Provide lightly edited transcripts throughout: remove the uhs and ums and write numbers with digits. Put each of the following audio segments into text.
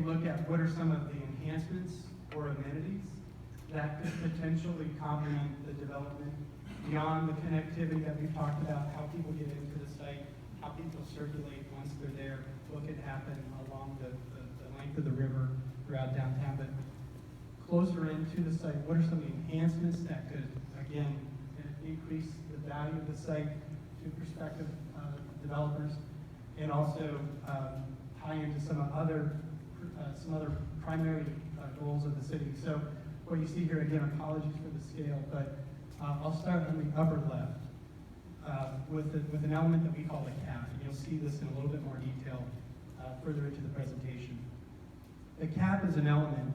look at what are some of the enhancements or amenities that could potentially complement the development beyond the connectivity that we've talked about, how people get into the site, how people circulate once they're there, what could happen along the length of the river throughout downtown. But closer into the site, what are some of the enhancements that could, again, increase the value of the site to prospective developers, and also tie into some other primary goals of the city. So what you see here, again, apologies for the scale, but I'll start on the upper left with an element that we call the cap, and you'll see this in a little bit more detail further into the presentation. The cap is an element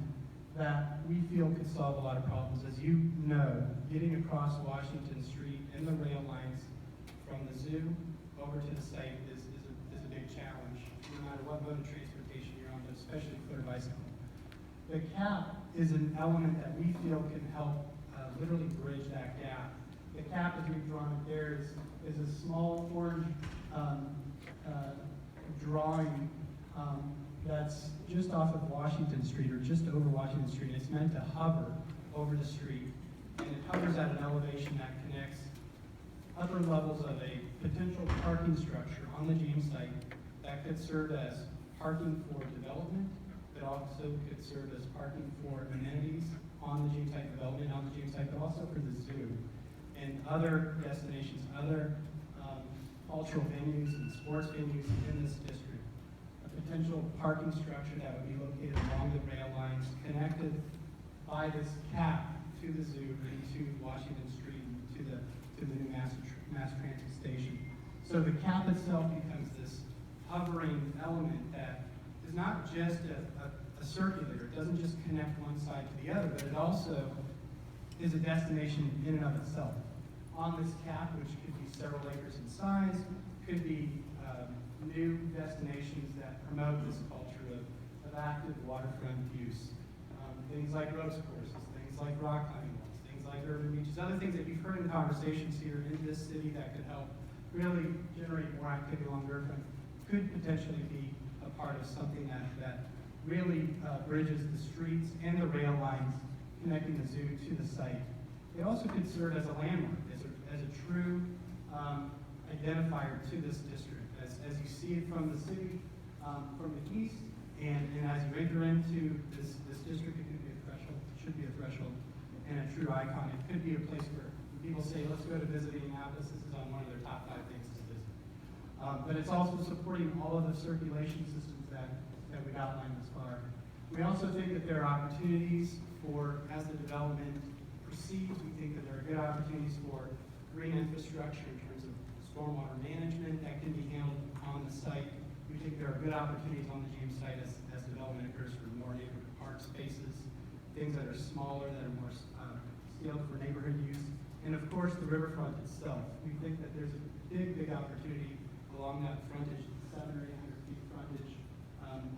that we feel could solve a lot of problems. As you know, getting across Washington Street and the rail lines from the zoo over to the site is a big challenge, no matter what mode of transportation you're on, but especially foot or bicycle. The cap is an element that we feel can help literally bridge that gap. The cap, as we've drawn it there, is a small orange drawing that's just off of Washington Street, or just over Washington Street. It's meant to hover over the street, and it hovers at an elevation that connects upper levels of a potential parking structure on the GM site that could serve as parking for development, but also could serve as parking for amenities on the GM site, development on the GM site, but also for the zoo and other destinations, other cultural venues and sports venues in this district. Potential parking structure that would be located along the rail lines, connected by this cap to the zoo and to Washington Street, to the new mass transit station. So the cap itself becomes this hovering element that is not just a circulator. It doesn't just connect one side to the other, but it also is a destination in and of itself. On this cap, which could be several acres in size, could be new destinations that promote this culture of active waterfront use. Things like ropes courses, things like rock climbing walls, things like urban beaches, other things that you've heard in conversations here in this city that could help really generate more activity along Riverfront, could potentially be a part of something that really bridges the streets and the rail lines connecting the zoo to the site. It also could serve as a landmark, as a true identifier to this district. As you see it from the city, from the east, and as you enter into this district, it could be a threshold, should be a threshold, and a true icon. It could be a place where people say, let's go to visit Indianapolis. This is on one of their top 5 things to visit. But it's also supporting all of the circulation systems that we've outlined thus far. We also think that there are opportunities for, as the development proceeds, we think that there are good opportunities for green infrastructure in terms of stormwater management that can be handled on the site. We think there are good opportunities on the GM site as development occurs for more neighborhood park spaces, things that are smaller, that are more scaled for neighborhood use. And of course, the riverfront itself. We think that there's a big opportunity along that frontage, 700 or 800 feet frontage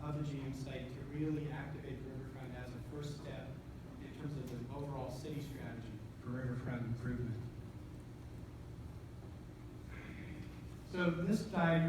of the GM site, to really activate the riverfront as a first step in terms of the overall city strategy for riverfront improvement. So this diagram